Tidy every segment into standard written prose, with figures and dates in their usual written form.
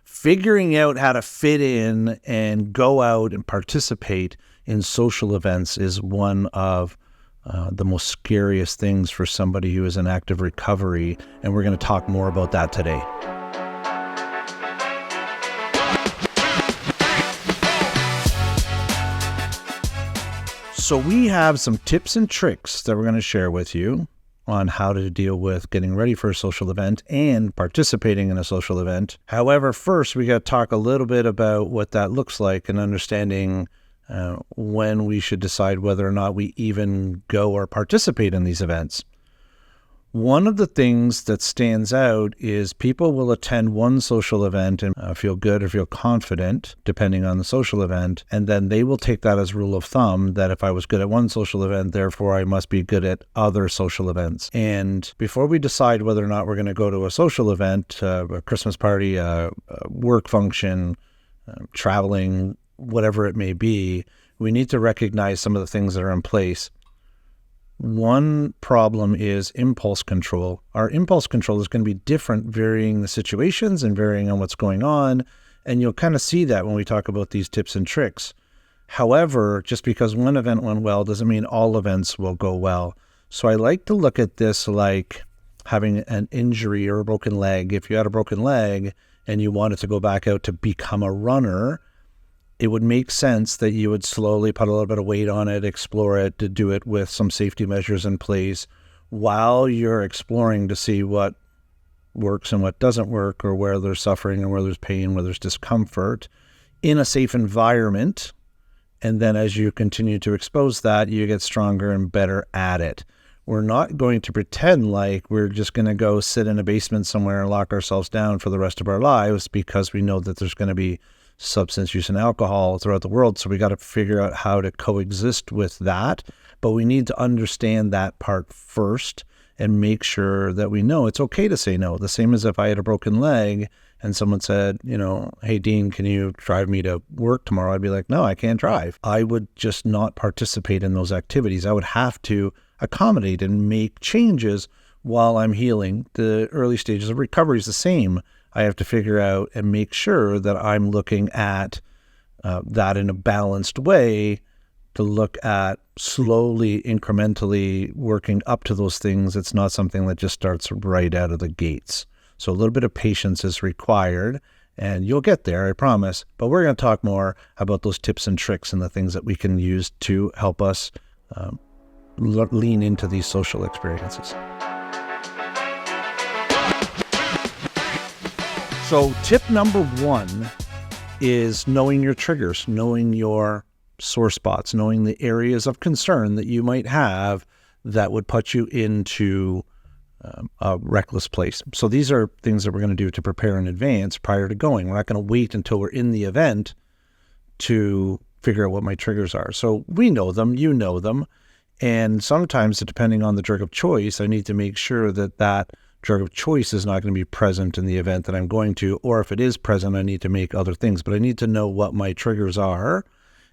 figuring out how to fit in and go out and participate in social events is one of the most scariest things for somebody who is in active recovery. And we're going to talk more about that today. So we have some tips and tricks that we're going to share with you on how to deal with getting ready for a social event and participating in a social event. However, first we got to talk a little bit about what that looks like and understanding when we should decide whether or not we even go or participate in these events. One of the things that stands out is people will attend one social event and feel good or feel confident, depending on the social event, and then they will take that as rule of thumb that if I was good at one social event, therefore I must be good at other social events. And before we decide whether or not we're going to go to a social event, a Christmas party, a work function, traveling, whatever it may be, we need to recognize some of the things that are in place. One problem is impulse control. Our impulse control is going to be different varying the situations and varying on what's going on. And you'll kind of see that when we talk about these tips and tricks. However, just because one event went well doesn't mean all events will go well. So I like to look at this like having an injury or a broken leg. If you had a broken leg and you wanted to go back out to become a runner, it would make sense that you would slowly put a little bit of weight on it, explore it, to do it with some safety measures in place while you're exploring to see what works and what doesn't work, or where there's suffering and where there's pain, where there's discomfort in a safe environment. And then as you continue to expose that, you get stronger and better at it. We're not going to pretend like we're just going to go sit in a basement somewhere and lock ourselves down for the rest of our lives, because we know that there's going to be substance use and alcohol throughout the world. So we got to figure out how to coexist with that. But we need to understand that part first and make sure that we know it's okay to say no. The same as if I had a broken leg and someone said, hey, Dean, can you drive me to work tomorrow? I'd be like, no, I can't drive. I would just not participate in those activities. I would have to accommodate and make changes while I'm healing. The early stages of recovery is the same. I have to figure out and make sure that I'm looking at that in a balanced way, to look at slowly, incrementally working up to those things. It's not something that just starts right out of the gates. So a little bit of patience is required, and you'll get there, I promise. But we're going to talk more about those tips and tricks and the things that we can use to help us lean into these social experiences. So tip number one is knowing your triggers, knowing your sore spots, knowing the areas of concern that you might have that would put you into a reckless place. So these are things that we're going to do to prepare in advance prior to going. We're not going to wait until we're in the event to figure out what my triggers are. So we know them, you know them, and sometimes depending on the drug of choice, I need to make sure that that drug of choice is not going to be present in the event that I'm going to, or if it is present, I need to make other things. But I need to know what my triggers are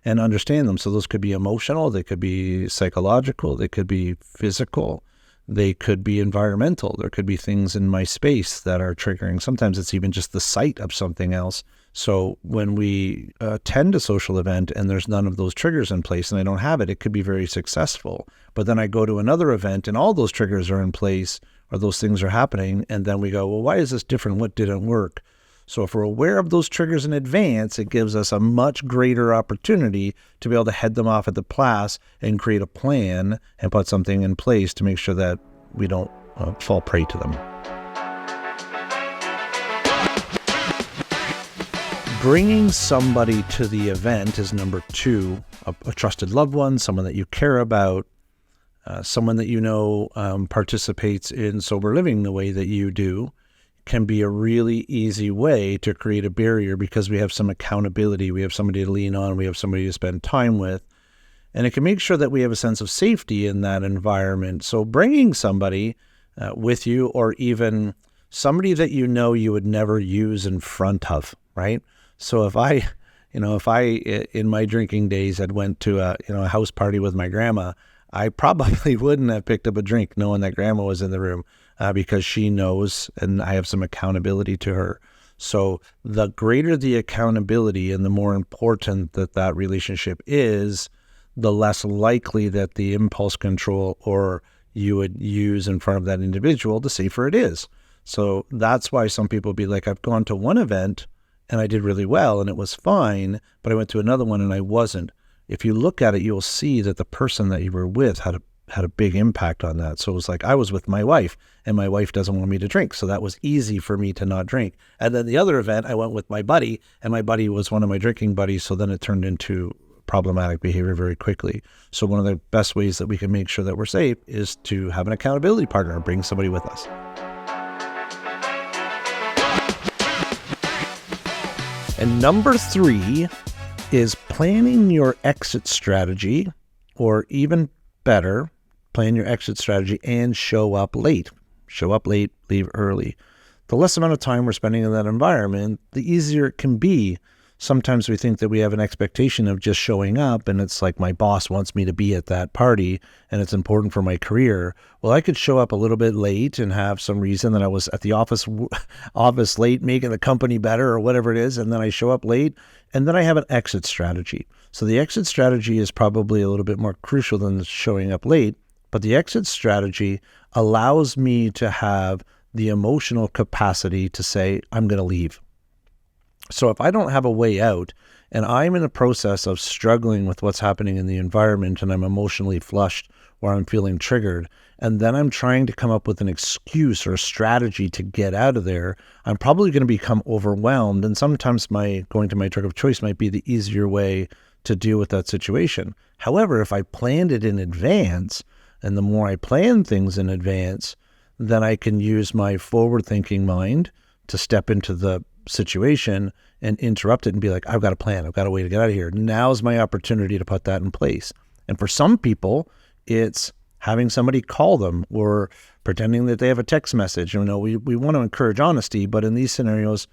and understand them. So those could be emotional, they could be psychological, they could be physical, they could be environmental. There could be things in my space that are triggering. Sometimes it's even just the sight of something else. So when we attend a social event and there's none of those triggers in place and I don't have it, it could be very successful. But then I go to another event and all those triggers are in place, or those things are happening, and then we go, well, why is this different? What didn't work? So if we're aware of those triggers in advance, it gives us a much greater opportunity to be able to head them off at the pass and create a plan and put something in place to make sure that we don't fall prey to them. Bringing somebody to the event is number two, a trusted loved one, someone that you care about, someone that you know participates in sober living the way that you do, can be a really easy way to create a barrier, because we have some accountability, we have somebody to lean on, we have somebody to spend time with, and it can make sure that we have a sense of safety in that environment. So bringing somebody with you, or even somebody that you know you would never use in front of, right? So if I in my drinking days had went to a house party with my grandma, I probably wouldn't have picked up a drink knowing that grandma was in the room, because she knows and I have some accountability to her. So the greater the accountability and the more important that relationship is, the less likely that the impulse control or you would use in front of that individual, the safer it is. So that's why some people be like, I've gone to one event and I did really well and it was fine, but I went to another one and I wasn't. If you look at it, you'll see that the person that you were with had a big impact on that. So it was like, I was with my wife and my wife doesn't want me to drink. So that was easy for me to not drink. And then the other event, I went with my buddy and my buddy was one of my drinking buddies. So then it turned into problematic behavior very quickly. So one of the best ways that we can make sure that we're safe is to have an accountability partner, bring somebody with us. And number 3 is planning your exit strategy, or even better, plan your exit strategy and show up late. Show up late, leave early. The less amount of time we're spending in that environment, the easier it can be. Sometimes we think that we have an expectation of just showing up and it's like my boss wants me to be at that party and it's important for my career. Well, I could show up a little bit late and have some reason that I was at the office late, making the company better or whatever it is. And then I show up late and then I have an exit strategy. So the exit strategy is probably a little bit more crucial than showing up late, but the exit strategy allows me to have the emotional capacity to say, I'm going to leave. So if I don't have a way out and I'm in the process of struggling with what's happening in the environment and I'm emotionally flushed or I'm feeling triggered, and then I'm trying to come up with an excuse or a strategy to get out of there, I'm probably going to become overwhelmed. And sometimes going to my drug of choice might be the easier way to deal with that situation. However, if I planned it in advance, and the more I plan things in advance, then I can use my forward-thinking mind to step into the situation and interrupt it and be like, I've got a plan. I've got a way to get out of here. Now's my opportunity to put that in place. And for some people, it's having somebody call them or pretending that they have a text message. We want to encourage honesty, but in these scenarios,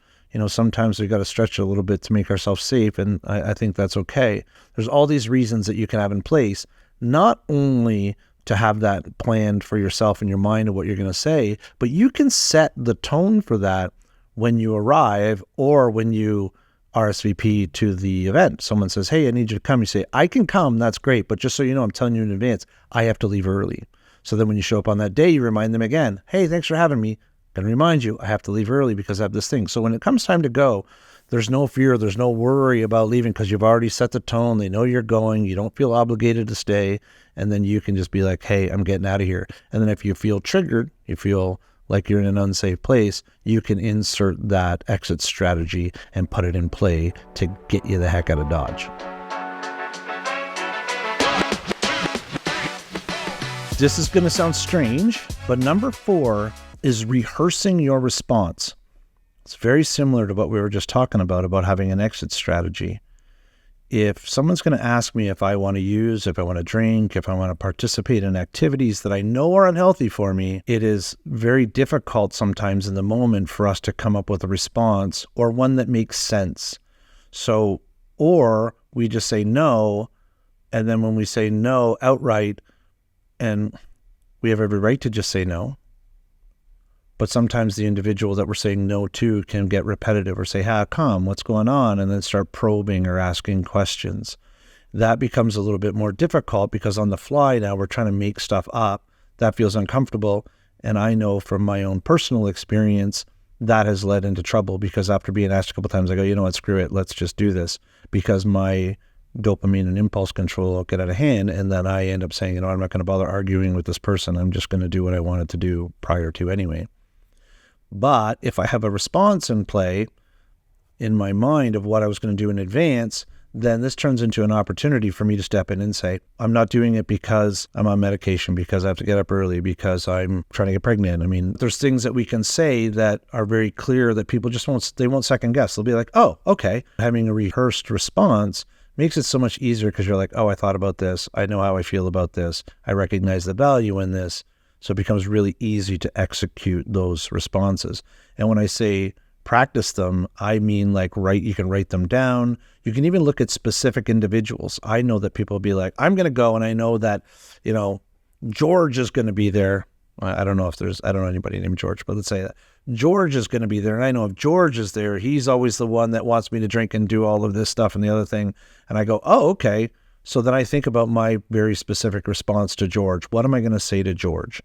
sometimes we got to stretch a little bit to make ourselves safe. And I think that's okay. There's all these reasons that you can have in place, not only to have that planned for yourself in your mind of what you're going to say, but you can set the tone for that when you arrive or when you RSVP to the event. Someone says, hey, I need you to come. You say, I can come. That's great. But just so you know, I'm telling you in advance, I have to leave early. So then when you show up on that day, you remind them again, hey, thanks for having me. I'm going to remind you, I have to leave early because I have this thing. So when it comes time to go, there's no fear, there's no worry about leaving because you've already set the tone. They know you're going. You don't feel obligated to stay. And then you can just be like, hey, I'm getting out of here. And then if you feel triggered, you feel like you're in an unsafe place, you can insert that exit strategy and put it in play to get you the heck out of Dodge. This is going to sound strange, but number 4 is rehearsing your response. It's very similar to what we were just talking about having an exit strategy. If someone's going to ask me if I want to use, if I want to drink, if I want to participate in activities that I know are unhealthy for me, it is very difficult sometimes in the moment for us to come up with a response or one that makes sense. So, or we just say no, and then when we say no outright, and we have every right to just say no, but sometimes the individual that we're saying no to can get repetitive or say, how come, what's going on? And then start probing or asking questions. That becomes a little bit more difficult because on the fly now we're trying to make stuff up. That feels uncomfortable. And I know from my own personal experience, that has led into trouble because after being asked a couple times, I go, you know what, screw it, let's just do this, because my dopamine and impulse control will get out of hand. And then I end up saying, I'm not going to bother arguing with this person. I'm just going to do what I wanted to do prior to anyway. But if I have a response in play in my mind of what I was going to do in advance, then this turns into an opportunity for me to step in and say, I'm not doing it because I'm on medication, because I have to get up early, because I'm trying to get pregnant. I mean, there's things that we can say that are very clear that people just won't second guess. They'll be like, oh, okay. Having a rehearsed response makes it so much easier because you're like, oh, I thought about this. I know how I feel about this. I recognize the value in this. So it becomes really easy to execute those responses. And when I say practice them, I mean like you can write them down. You can even look at specific individuals. I know that people will be like, I'm going to go and I know that, George is going to be there. I don't know anybody named George, but let's say that George is going to be there. And I know if George is there, he's always the one that wants me to drink and do all of this stuff and the other thing. And I go, oh, okay. So then I think about my very specific response to George. What am I going to say to George?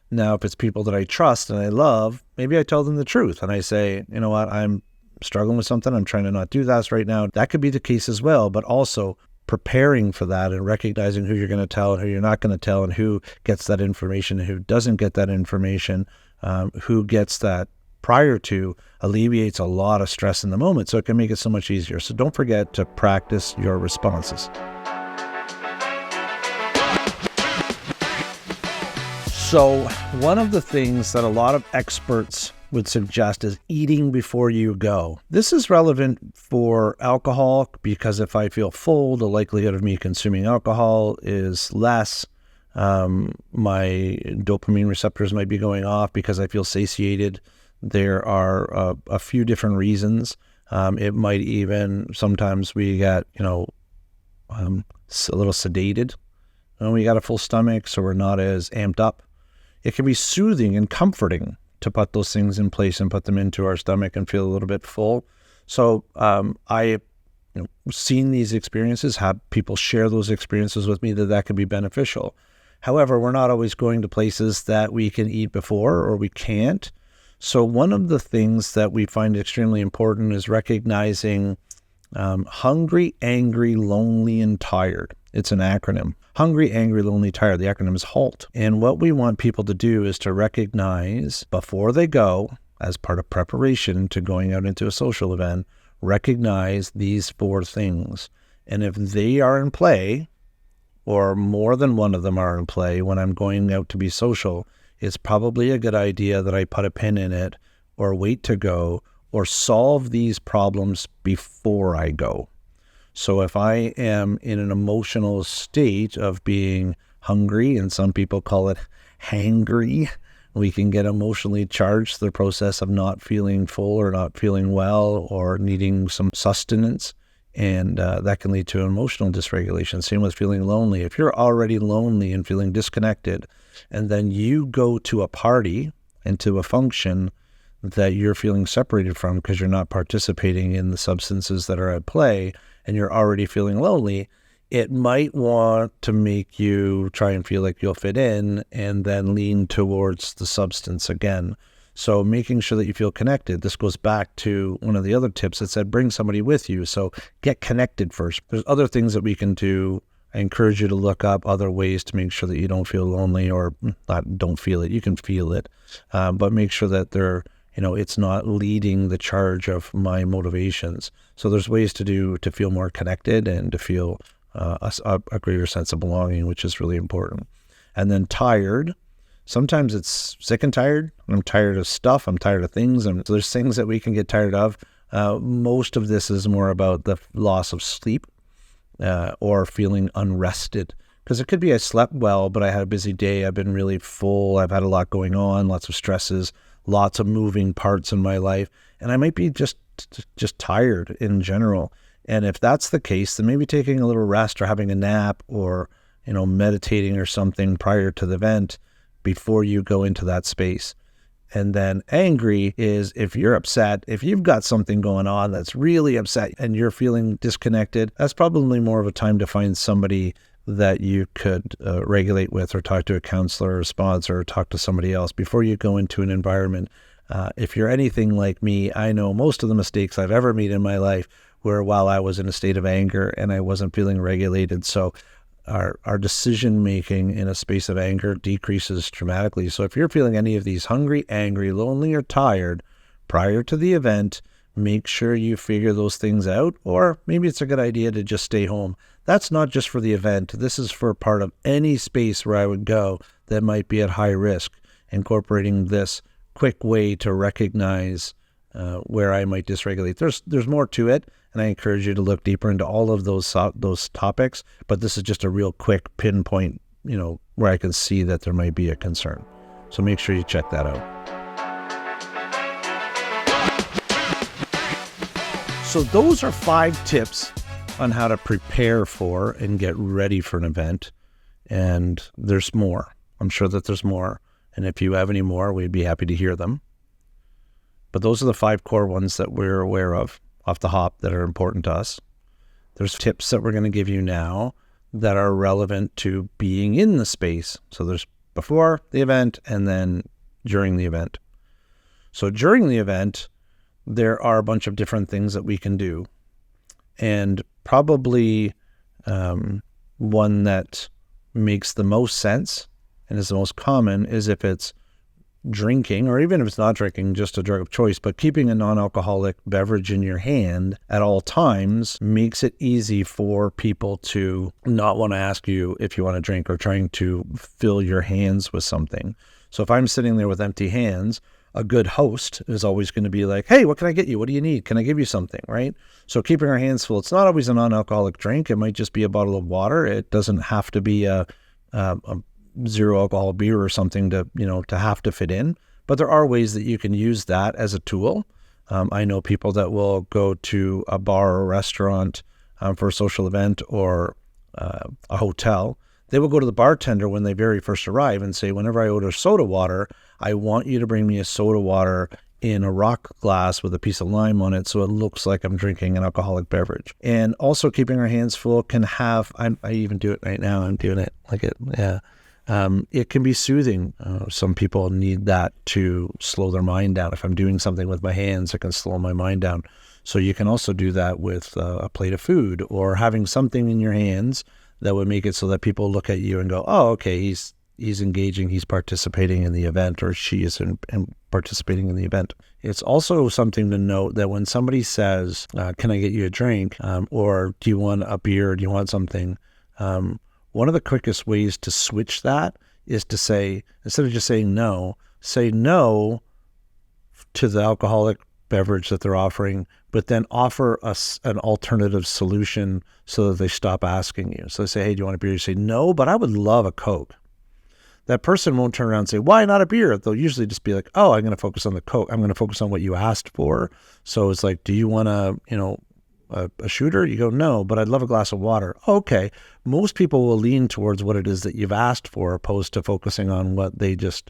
Now, if it's people that I trust and I love, maybe I tell them the truth and I say, you know what, I'm struggling with something. I'm trying to not do that right now. That could be the case as well, but also preparing for that and recognizing who you're going to tell and who you're not going to tell and who gets that information and who doesn't get that information, who gets that prior to, alleviates a lot of stress in the moment. So it can make it so much easier. So don't forget to practice your responses. So one of the things that a lot of experts would suggest is eating before you go. This is relevant for alcohol because if I feel full, the likelihood of me consuming alcohol is less. My dopamine receptors might be going off because I feel satiated. There are a few different reasons. It might even, sometimes we get, a little sedated when we got a full stomach, so we're not as amped up. It can be soothing and comforting to put those things in place and put them into our stomach and feel a little bit full. So I seen these experiences, have people share those experiences with me that could be beneficial. However, we're not always going to places that we can eat before or we can't. So one of the things that we find extremely important is recognizing hungry, angry, lonely, and tired. It's an acronym. Hungry, angry, lonely, tired. The acronym is HALT. And what we want people to do is to recognize before they go, as part of preparation to going out into a social event, recognize these 4 things. And if they are in play, or more than one of them are in play when I'm going out to be social, it's probably a good idea that I put a pin in it or wait to go or solve these problems before I go. So if I am in an emotional state of being hungry, and some people call it hangry, we can get emotionally charged to the process of not feeling full or not feeling well or needing some sustenance. And that can lead to emotional dysregulation. Same with feeling lonely. If you're already lonely and feeling disconnected, and then you go to a party and to a function that you're feeling separated from because you're not participating in the substances that are at play, and you're already feeling lonely, it might want to make you try and feel like you'll fit in and then lean towards the substance again. So making sure that you feel connected. This goes back to one of the other tips that said bring somebody with you. So get connected first. There's other things that we can do. I encourage you to look up other ways to make sure that you don't feel lonely, or not don't feel it. You can feel it, but make sure that it's not leading the charge of my motivations. So there's ways to feel more connected and to feel a greater sense of belonging, which is really important. And then tired. Sometimes it's sick and tired. I'm tired of stuff. I'm tired of things. And so there's things that we can get tired of. Most of this is more about the loss of sleep or feeling unrested. Because it could be I slept well, but I had a busy day. I've been really full. I've had a lot going on, lots of stresses, lots of moving parts in my life. And I might be just tired in general. And if that's the case, then maybe taking a little rest or having a nap or, meditating or something prior to the event before you go into that space. And then angry is if you're upset, if you've got something going on that's really upset and you're feeling disconnected, that's probably more of a time to find somebody that you could regulate with, or talk to a counselor or a sponsor, or talk to somebody else before you go into an environment. If you're anything like me, I know most of the mistakes I've ever made in my life were while I was in a state of anger and I wasn't feeling regulated. So our decision-making in a space of anger decreases dramatically. So if you're feeling any of these hungry, angry, lonely, or tired prior to the event, make sure you figure those things out, or maybe it's a good idea to just stay home. That's not just for the event. This is for part of any space where I would go that might be at high risk, incorporating this quick way to recognize where I might dysregulate. There's more to it, and I encourage you to look deeper into all of those topics, but this is just a real quick pinpoint, where I can see that there might be a concern. So make sure you check that out. So those are 5 tips on how to prepare for and get ready for an event. And there's more. I'm sure that there's more. And if you have any more, we'd be happy to hear them. But those are the 5 core ones that we're aware of off the hop that are important to us. There's tips that we're going to give you now that are relevant to being in the space. So there's before the event and then during the event. So during the event, there are a bunch of different things that we can do. And probably one that makes the most sense and is the most common is if it's drinking, or even if it's not drinking, just a drug of choice, but keeping a non-alcoholic beverage in your hand at all times makes it easy for people to not want to ask you if you want to drink or trying to fill your hands with something. So if I'm sitting there with empty hands, a good host is always going to be like, hey, what can I get you? What do you need? Can I give you something? Right? So keeping our hands full, it's not always a non-alcoholic drink. It might just be a bottle of water. It doesn't have to be a zero alcohol beer or something to have to fit in. But there are ways that you can use that as a tool. I know people that will go to a bar or restaurant for a social event or a hotel. They will go to the bartender when they very first arrive and say, whenever I order soda water, I want you to bring me a soda water in a rock glass with a piece of lime on it so it looks like I'm drinking an alcoholic beverage. And also keeping our hands full can have, I even do it right now, I'm doing it like it, yeah. It can be soothing. Some people need that to slow their mind down. If I'm doing something with my hands, it can slow my mind down. So you can also do that with a plate of food or having something in your hands that would make it so that people look at you and go, oh, okay, he's engaging, he's participating in the event, or she is participating in the event. It's also something to note that when somebody says, can I get you a drink? Or do you want a beer? Do you want something? One of the quickest ways to switch that is to say, instead of just saying no, say no to the alcoholic beverage that they're offering, but then offer us an alternative solution so that they stop asking you. So they say, hey, do you want a beer? You say, no, but I would love a Coke. That person won't turn around and say, why not a beer? They'll usually just be like, oh, I'm going to focus on the Coke. I'm going to focus on what you asked for. So it's like, do you want a shooter? You go, no, but I'd love a glass of water. Okay. Most people will lean towards what it is that you've asked for, opposed to focusing on what they just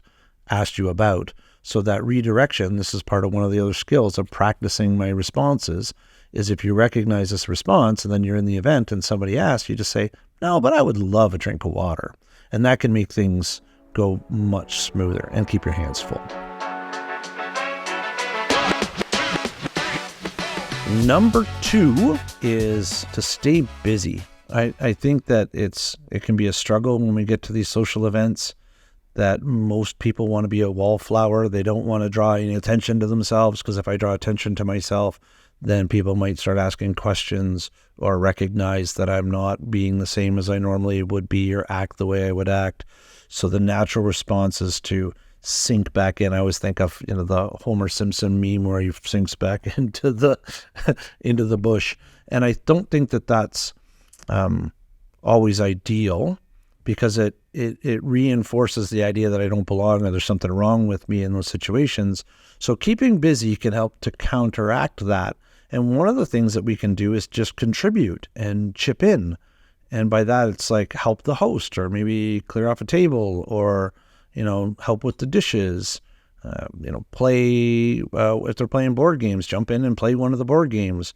asked you about. So that redirection, this is part of one of the other skills of practicing my responses, is if you recognize this response and then you're in the event and somebody asks, you just say, no, but I would love a drink of water. And that can make things go much smoother and keep your hands full. Number 2 is to stay busy. I think that it can be a struggle when we get to these social events, that most people want to be a wallflower. They don't want to draw any attention to themselves, because if I draw attention to myself, then people might start asking questions or recognize that I'm not being the same as I normally would be or act the way I would act. So the natural response is to sink back in. I always think of the Homer Simpson meme where he sinks back into the bush. And I don't think that that's always ideal, because it reinforces the idea that I don't belong or there's something wrong with me in those situations. So keeping busy can help to counteract that. And one of the things that we can do is just contribute and chip in. And by that, it's like help the host, or maybe clear off a table, or help with the dishes, play, if they're playing board games, jump in and play one of the board games,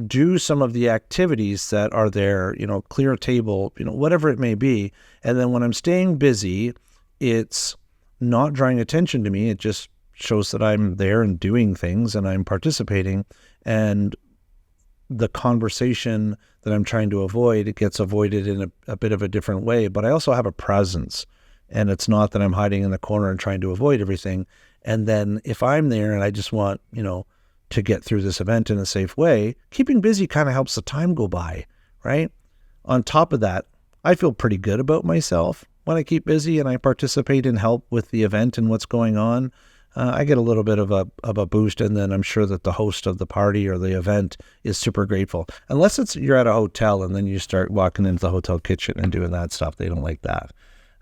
do some of the activities that are there, clear a table, whatever it may be. And then when I'm staying busy, it's not drawing attention to me. It just shows that I'm there and doing things and I'm participating. And the conversation that I'm trying to avoid, it gets avoided in a bit of a different way. But I also have a presence. And it's not that I'm hiding in the corner and trying to avoid everything. And then if I'm there and I just want, to get through this event in a safe way, keeping busy kind of helps the time go by, right? On top of that, I feel pretty good about myself when I keep busy and I participate and help with the event and what's going on. I get a little bit of a boost, and then I'm sure that the host of the party or the event is super grateful. Unless you're at a hotel and then you start walking into the hotel kitchen and doing that stuff. They don't like that.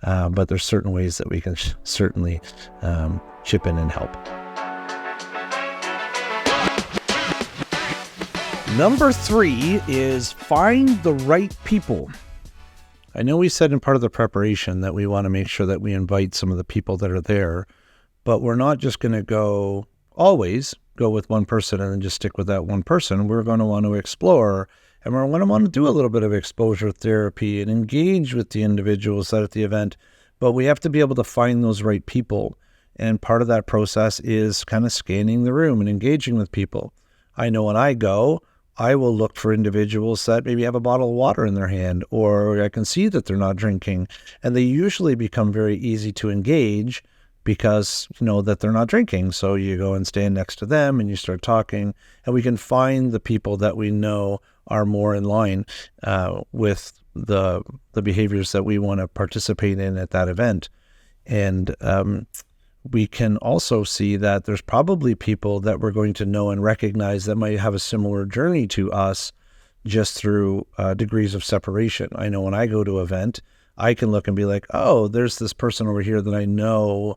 But there's certain ways that we can certainly chip in and help. Number 3 is find the right people. I know we said in part of the preparation that we want to make sure that we invite some of the people that are there, but we're not just going to always go with one person and then just stick with that one person. We're going to want to explore, and we're going to want to do a little bit of exposure therapy and engage with the individuals that are at the event, but we have to be able to find those right people. And part of that process is kind of scanning the room and engaging with people. I know when I go, I will look for individuals that maybe have a bottle of water in their hand, or I can see that they're not drinking. And they usually become very easy to engage because you know that they're not drinking. So you go and stand next to them and you start talking, and we can find the people that we know are more in line with the behaviors that we want to participate in at that event. And we can also see that there's probably people that we're going to know and recognize that might have a similar journey to us just through degrees of separation. I know when I go to an event, I can look and be like, oh, there's this person over here that I know,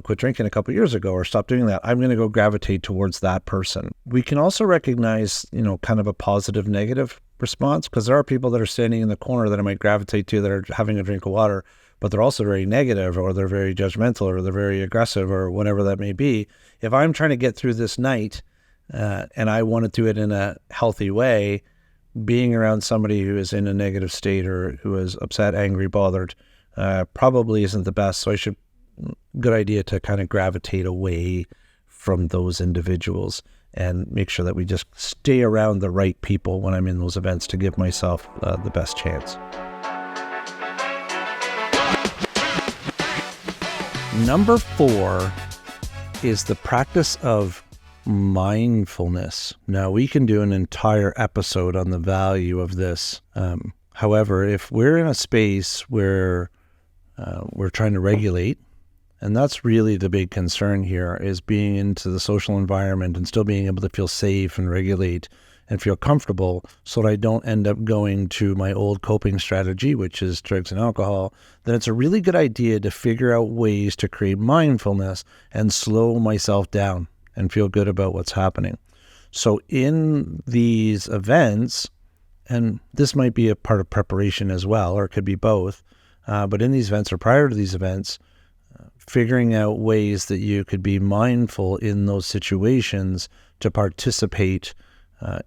quit drinking a couple of years ago or stopped doing that. I'm going to go gravitate towards that person. We can also recognize, kind of a positive, negative response, because there are people that are standing in the corner that I might gravitate to that are having a drink of water, but they're also very negative, or they're very judgmental, or they're very aggressive, or whatever that may be. If I'm trying to get through this night and I want to do it in a healthy way, being around somebody who is in a negative state or who is upset, angry, bothered, probably isn't the best. So good idea to kind of gravitate away from those individuals and make sure that we just stay around the right people when I'm in those events to give myself the best chance. Number 4 is the practice of mindfulness. Now, we can do an entire episode on the value of this. However, if we're in a space where we're trying to regulate, and that's really the big concern here, is being into the social environment and still being able to feel safe and regulate and feel comfortable so that I don't end up going to my old coping strategy, which is drugs and alcohol, then it's a really good idea to figure out ways to create mindfulness and slow myself down and feel good about what's happening. So in these events, and this might be a part of preparation as well, or it could be both, but in these events or prior to these events, figuring out ways that you could be mindful in those situations to participate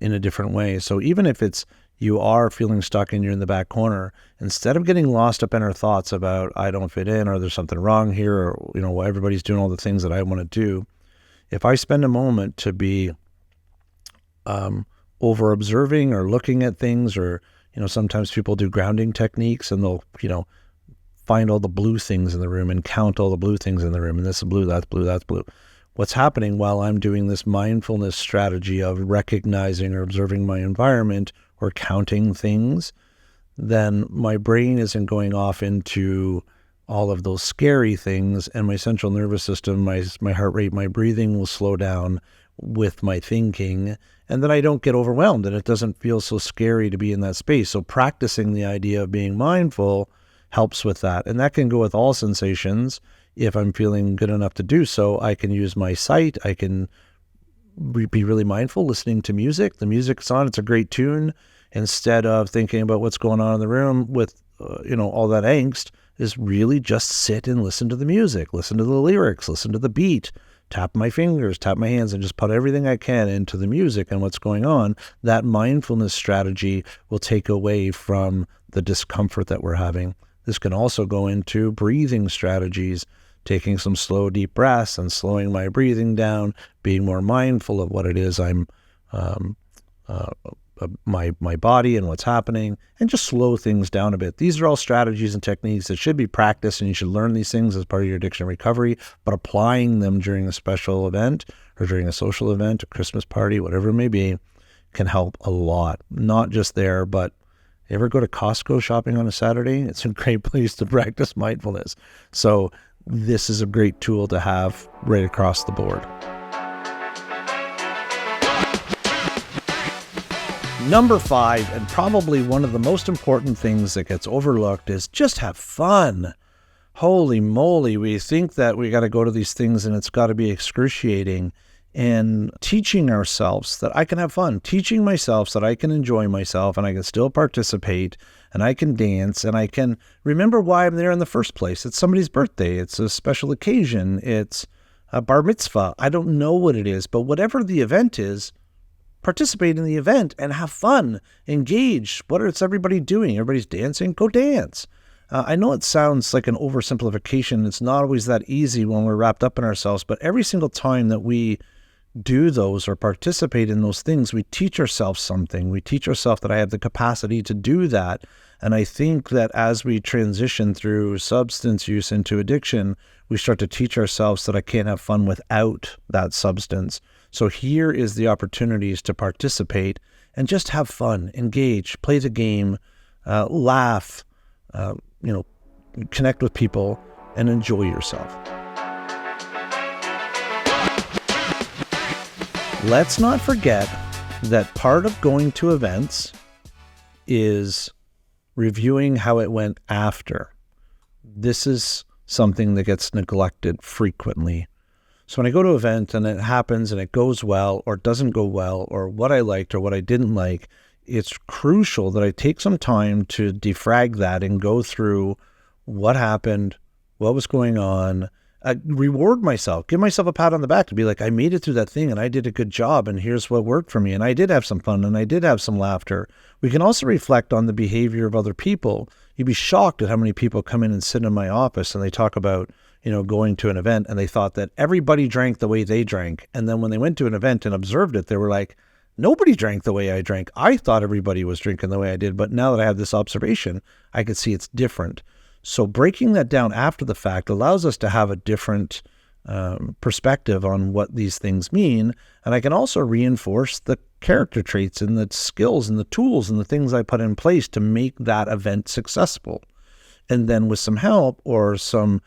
in a different way. So even if it's you are feeling stuck and you're in the back corner, instead of getting lost up in our thoughts about I don't fit in, or there's something wrong here, or everybody's doing all the things that I want to do, if I spend a moment to be over observing or looking at things, or sometimes people do grounding techniques and they'll find all the blue things in the room and count all the blue things in the room, and this is blue, that's blue, that's blue. What's happening while I'm doing this mindfulness strategy of recognizing or observing my environment or counting things, then my brain isn't going off into all of those scary things, and my central nervous system, my heart rate, my breathing will slow down with my thinking, and then I don't get overwhelmed, and it doesn't feel so scary to be in that space. So practicing the idea of being mindful helps with that, and that can go with all sensations. If I'm feeling good enough to do so, I can use my sight. I can be really mindful listening to music. The music's on, it's a great tune. Instead of thinking about what's going on in the room with, all that angst, is really just sit and listen to the music, listen to the lyrics, listen to the beat, tap my fingers, tap my hands, and just put everything I can into the music and what's going on. That mindfulness strategy will take away from the discomfort that we're having. This can also go into breathing strategies, taking some slow, deep breaths and slowing my breathing down, being more mindful of what it is I'm, my body and what's happening, and just slow things down a bit. These are all strategies and techniques that should be practiced, and you should learn these things as part of your addiction recovery, but applying them during a special event or during a social event, a Christmas party, whatever it may be, can help a lot. Not just there, but you ever go to Costco shopping on a Saturday? It's a great place to practice mindfulness. So this is a great tool to have right across the board. Number 5, and probably one of the most important things that gets overlooked, is just have fun. Holy moly, we think that we got to go to these things and it's got to be excruciating. and teaching ourselves that I can have fun, teaching myself that I can enjoy myself and I can still participate and I can dance and I can remember why I'm there in the first place. It's somebody's birthday. It's a special occasion. It's a bar mitzvah. I don't know what it is, but whatever the event is, participate in the event and have fun, engage. What is everybody doing? Everybody's dancing? Go dance. I know it sounds like an oversimplification. It's not always that easy when we're wrapped up in ourselves, but every single time that we do those or participate in those things, we teach ourselves something. We teach ourselves that I have the capacity to do that. And I think that as we transition through substance use into addiction, we start to teach ourselves that I can't have fun without that substance. So here is the opportunities to participate and just have fun, engage, play the game, laugh, connect with people and enjoy yourself. Let's not forget that part of going to events is reviewing how it went after. This is something that gets neglected frequently. So when I go to an event and it happens and it goes well or doesn't go well or what I liked or what I didn't like, it's crucial that I take some time to defrag that and go through what happened, what was going on, reward myself, give myself a pat on the back to be like, I made it through that thing and I did a good job and here's what worked for me and I did have some fun and I did have some laughter. We can also reflect on the behavior of other people. You'd be shocked at how many people come in and sit in my office and they talk about, going to an event and they thought that everybody drank the way they drank. And then when they went to an event and observed it, they were like, nobody drank the way I drank. I thought everybody was drinking the way I did, but now that I have this observation, I can see it's different. So breaking that down after the fact allows us to have a different perspective on what these things mean. And I can also reinforce the character traits and the skills and the tools and the things I put in place to make that event successful. And then with some help or some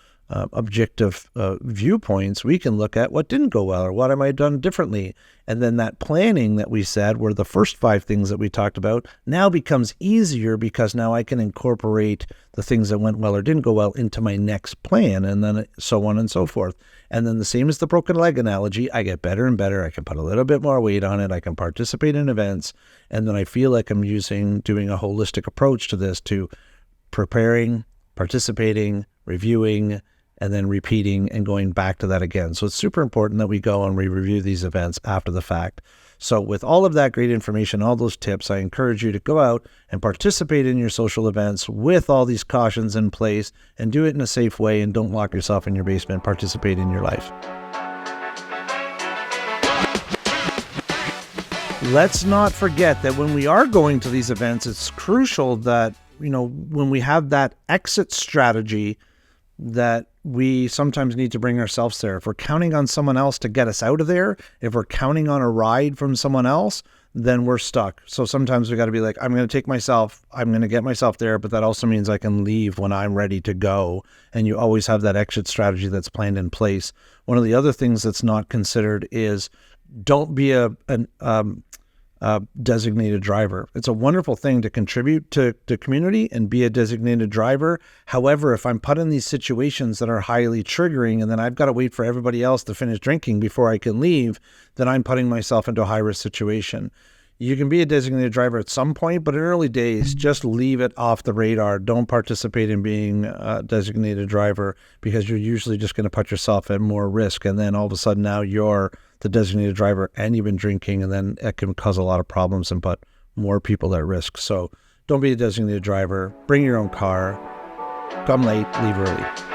objective viewpoints, we can look at what didn't go well or what I might have done differently. And then that planning that we said were the first 5 things that we talked about now becomes easier because now I can incorporate the things that went well or didn't go well into my next plan and then so on and so forth. And then the same as the broken leg analogy, I get better and better. I can put a little bit more weight on it. I can participate in events. And then I feel like I'm doing a holistic approach to this, to preparing, participating, reviewing, and then repeating and going back to that again. So it's super important that we go and we review these events after the fact. So with all of that great information, all those tips, I encourage you to go out and participate in your social events with all these cautions in place and do it in a safe way and don't lock yourself in your basement. Participate in your life. Let's not forget that when we are going to these events, it's crucial that, when we have that exit strategy, that we sometimes need to bring ourselves there. If we're counting on someone else to get us out of there, if we're counting on a ride from someone else, then we're stuck. So sometimes we got to be like, I'm going to get myself there, but that also means I can leave when I'm ready to go. And you always have that exit strategy that's planned in place. One of the other things that's not considered is don't be a designated driver. It's a wonderful thing to contribute to the community and be a designated driver. However, if I'm put in these situations that are highly triggering and then I've got to wait for everybody else to finish drinking before I can leave, then I'm putting myself into a high-risk situation. You can be a designated driver at some point, but in early days, just leave it off the radar. Don't participate in being a designated driver because you're usually just going to put yourself at more risk. And then all of a sudden now you're the designated driver and you've been drinking, and then it can cause a lot of problems and put more people at risk. So don't be a designated driver. Bring your own car. Come late, leave early.